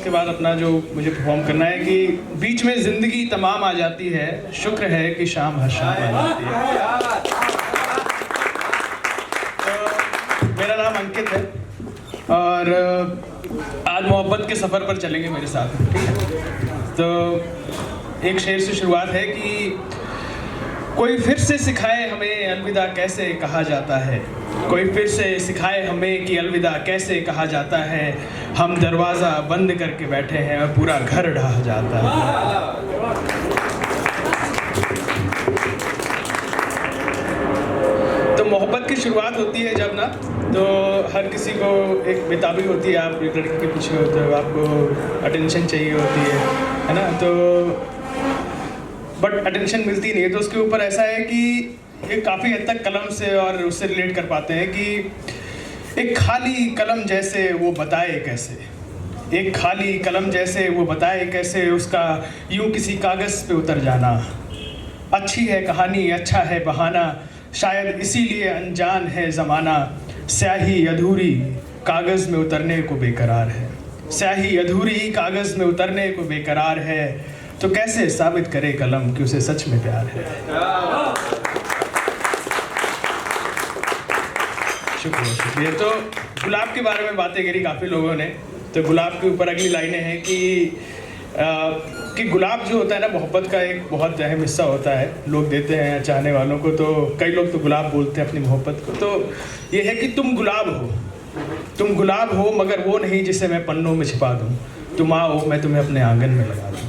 उसके बाद अपना जो मुझे परफॉर्म करना है कि बीच में ज़िंदगी तमाम आ जाती है, शुक्र है कि शाम हर शाम आ जाती है। तो मेरा नाम अंकित है और आज मोहब्बत के सफ़र पर चलेंगे मेरे साथ, ठीक है। तो एक शेर से शुरुआत है कि कोई फिर से सिखाए हमें अलविदा कैसे कहा जाता है, कोई फिर से सिखाए हमें कि अलविदा कैसे कहा जाता है। हम दरवाज़ा बंद करके बैठे हैं और पूरा घर ढह जाता है। तो मोहब्बत की शुरुआत होती है जब ना, तो हर किसी को एक बेताबी होती है, आप एक लड़की के पीछे होते हो, आपको अटेंशन चाहिए होती है ना। तो बट अटेंशन मिलती नहीं है, तो उसके ऊपर ऐसा है कि ये काफ़ी हद तक कलम से और उससे रिलेट कर पाते हैं कि एक खाली कलम जैसे वो बताए कैसे, एक खाली कलम जैसे वो बताए कैसे उसका यूं किसी कागज़ पे उतर जाना। अच्छी है कहानी, अच्छा है बहाना, शायद इसीलिए अनजान है ज़माना। स्याही अधूरी कागज़ में उतरने को बेकरार है, स्याही अधूरी कागज़ में उतरने को बेकरार है। तो कैसे साबित करे कलम कि उसे सच में प्यार है। शुक्रिया शुक्रिया। तो गुलाब के बारे में बातें करी काफ़ी लोगों ने, तो गुलाब के ऊपर अगली लाइनें हैं कि गुलाब जो होता है ना, मोहब्बत का एक बहुत अहम हिस्सा होता है। लोग देते हैं चाहने वालों को, तो कई लोग तो गुलाब बोलते हैं अपनी मोहब्बत को। तो ये है कि तुम गुलाब हो, तुम गुलाब हो मगर वो नहीं जिसे मैं पन्नों में छिपा दूँ। तुम आओ मैं तुम्हें अपने आंगन में लगा दूँ,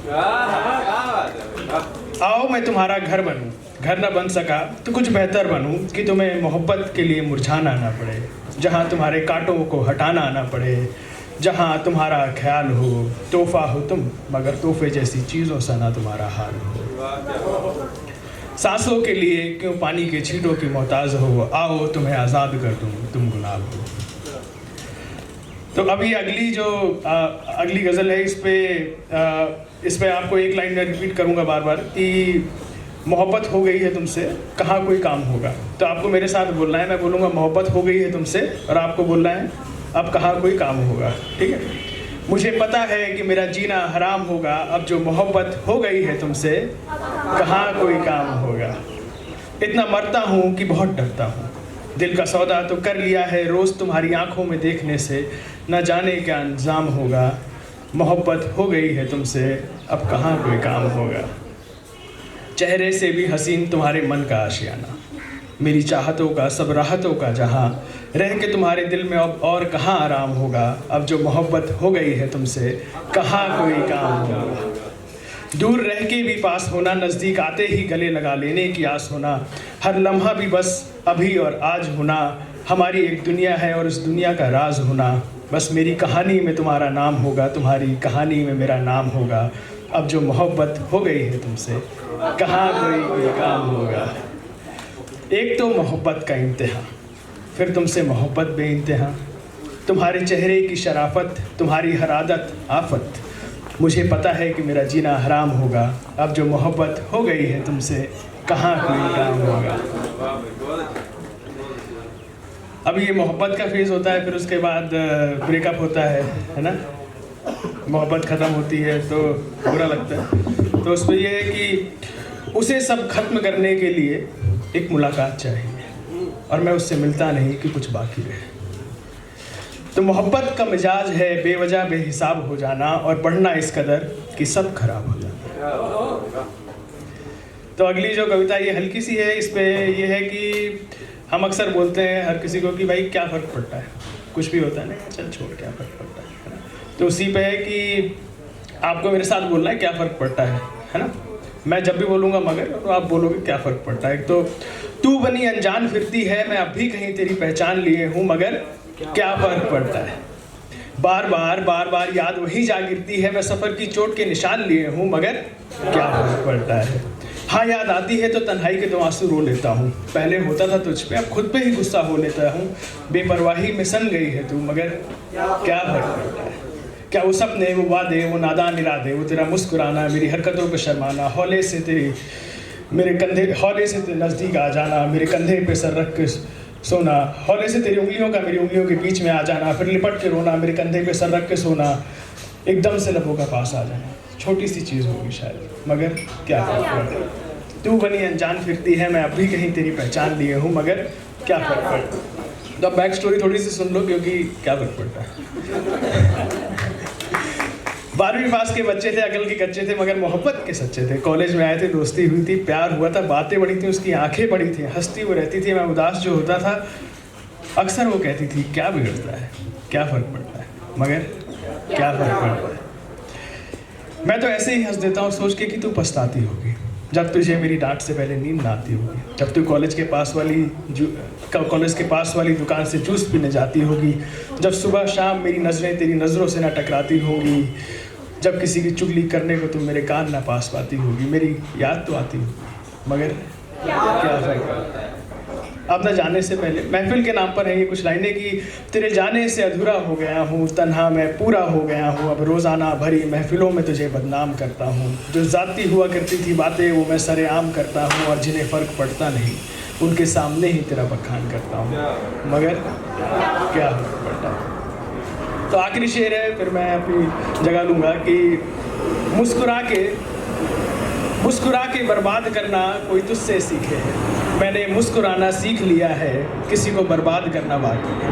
आओ मैं तुम्हारा घर बनूँ, घर ना बन सका तो कुछ बेहतर बनूँ कि तुम्हें मोहब्बत के लिए मुरझाना ना पड़े, जहाँ तुम्हारे कांटों को हटाना ना पड़े, जहाँ तुम्हारा ख्याल हो। तोहफा हो तुम मगर तोहफे जैसी चीज़ों सा ना तुम्हारा हाल हो। सांसों के लिए क्यों पानी के छींटों की मोहताज हो, आओ तुम्हें आज़ाद कर दूँ, तुम गुलाब हो। तो अभी अगली जो अगली गज़ल है, इस पे आपको एक लाइन में रिपीट करूँगा बार बार कि मोहब्बत हो गई है तुमसे, कहाँ कोई काम होगा। तो आपको मेरे साथ बोलना है, मैं बोलूँगा मोहब्बत हो गई है तुमसे और आपको बोलना है अब कहाँ कोई काम होगा, ठीक है। मुझे पता है कि मेरा जीना हराम होगा, अब जो मोहब्बत हो गई है तुमसे कहाँ कोई काम होगा। इतना मरता हूँ कि बहुत डरता हूँ, दिल का सौदा तो कर लिया है रोज़ तुम्हारी आंखों में देखने से, न जाने क्या इंतज़ाम होगा। मोहब्बत हो गई है तुमसे अब कहाँ कोई काम होगा। चेहरे से भी हसीन तुम्हारे मन का आशियाना, मेरी चाहतों का सब राहतों का जहाँ, रह के तुम्हारे दिल में अब और कहाँ आराम होगा। अब जो मोहब्बत हो गई है तुमसे कहाँ कोई काम होगा। दूर रह के भी पास होना, नज़दीक आते ही गले लगा लेने की आस होना। हर लम्हा भी बस अभी और आज होना, हमारी एक दुनिया है और इस दुनिया का राज होना। बस मेरी कहानी में तुम्हारा नाम होगा, तुम्हारी कहानी में मेरा नाम होगा। अब जो मोहब्बत हो गई है तुमसे कहाँ कोई काम होगा। एक तो मोहब्बत का इम्तिहान, फिर तुमसे मोहब्बत बेइंतहा, तुम्हारे चेहरे की शराफत, तुम्हारी हर आदत आफत। मुझे पता है कि मेरा जीना हराम होगा, अब जो मोहब्बत हो गई है तुमसे कहाँ कोई काम होगा। अब ये मोहब्बत का फेज़ होता है, फिर उसके बाद ब्रेकअप होता है ना। मोहब्बत ख़त्म होती है तो बुरा लगता है। तो उसमें ये है कि उसे सब खत्म करने के लिए एक मुलाकात चाहिए और मैं उससे मिलता नहीं कि कुछ बाकी रहे। तो मोहब्बत का मिजाज है बेवजह बेहिसाब हो जाना और बढ़ना इस कदर कि सब खराब हो जाना। तो अगली जो कविता ये हल्की सी है, इस पे ये है कि हम अक्सर बोलते हैं हर किसी को कि भाई क्या फ़र्क पड़ता है, कुछ भी होता है ना, चल छोड़ क्या फ़र्क पड़ता है ना। तो उसी पे है कि आपको मेरे साथ बोलना है क्या फ़र्क पड़ता है ना। मैं जब भी बोलूँगा मगर, तो आप बोलोगे क्या फ़र्क पड़ता है। तो तू बनी अनजान फिरती है, मैं अब भी कहीं तेरी पहचान लिए हूँ मगर क्या फ़र्क पड़ता है। बार बार याद वही जा गिरती है, मैं सफ़र की चोट के निशान लिए हूँ मगर क्या फ़र्क पड़ता है। हाँ याद आती है तो तन्हाई के 2 आंसू रो लेता हूँ, पहले होता था तुझ पे अब खुद पे ही गुस्सा हो लेता हूँ। बेपरवाही में सन गई है तू मगर क्या फ़र्क पड़ता है। क्या वो सपने, वो वादे, वो नादान इरादे, वो तेरा मुस्कुराना, मेरी हरकतों पे शर्माना, हौले से तेरी मेरे कंधे, हौले से नज़दीक आ जाना, मेरे कंधे पे सर रख के सोना, हौले से तेरी उंगलियों का मेरी उंगलियों के बीच में आ जाना, फिर लिपट के रोना, मेरे कंधे पे सर रख के सोना। एकदम से लबों का पास आ जाए। छोटी सी चीज़ होगी शायद, मगर क्या फर्क पड़ता। तू बनी अनजान फिरती है, मैं अब भी कहीं तेरी पहचान लिए हूँ, मगर क्या फर्क पड़ता। तो अब बैक स्टोरी थोड़ी सी सुन लो, क्योंकि क्या फर्क पड़ता। 12वीं पास के बच्चे थे, अकल के कच्चे थे, मगर मोहब्बत के सच्चे थे। कॉलेज में आए थे, दोस्ती हुई थी, प्यार हुआ था, बातें बड़ी थी, उसकी आंखें बड़ी थी, हंसती वो रहती थी, मैं उदास जो होता था अक्सर वो कहती थी क्या बिगड़ता है, क्या फ़र्क पड़ता है, मगर क्या फ़र्क पड़ता है। मैं तो ऐसे ही हंस देता हूँ सोच के कि तू पछताती होगी जब तुझे मेरी डांट से पहले नींद ना आती होगी, जब तू कॉलेज के पास वाली दुकान से जूस पीने जाती होगी, जब सुबह शाम मेरी नज़रें तेरी नज़रों से ना टकराती होगी, जब किसी की चुगली करने को तुम मेरे कान ना पास पाती होगी। मेरी याद तो आती होगी, मगर क्या फ़र्क पड़ता है। अब न जाने से पहले महफिल के नाम पर है ये कुछ लाइनें कि तेरे जाने से अधूरा हो गया हूँ, तन्हा मैं पूरा हो गया हूँ, अब रोज़ाना भरी महफिलों में तुझे बदनाम करता हूँ। जो ज़ाती हुआ करती थी बातें वो मैं सरेआम करता हूँ, और जिन्हें फ़र्क पड़ता नहीं उनके सामने ही तेरा बखान करता हूँ, मगर क्या फ़र्क पड़ता है। तो आखिरी शेर है, फिर मैं अपनी जगह लूँगा कि मुस्कुरा के बर्बाद करना कोई तुझसे सीखे, मैंने मुस्कुराना सीख लिया है, किसी को बर्बाद करना बाकी है।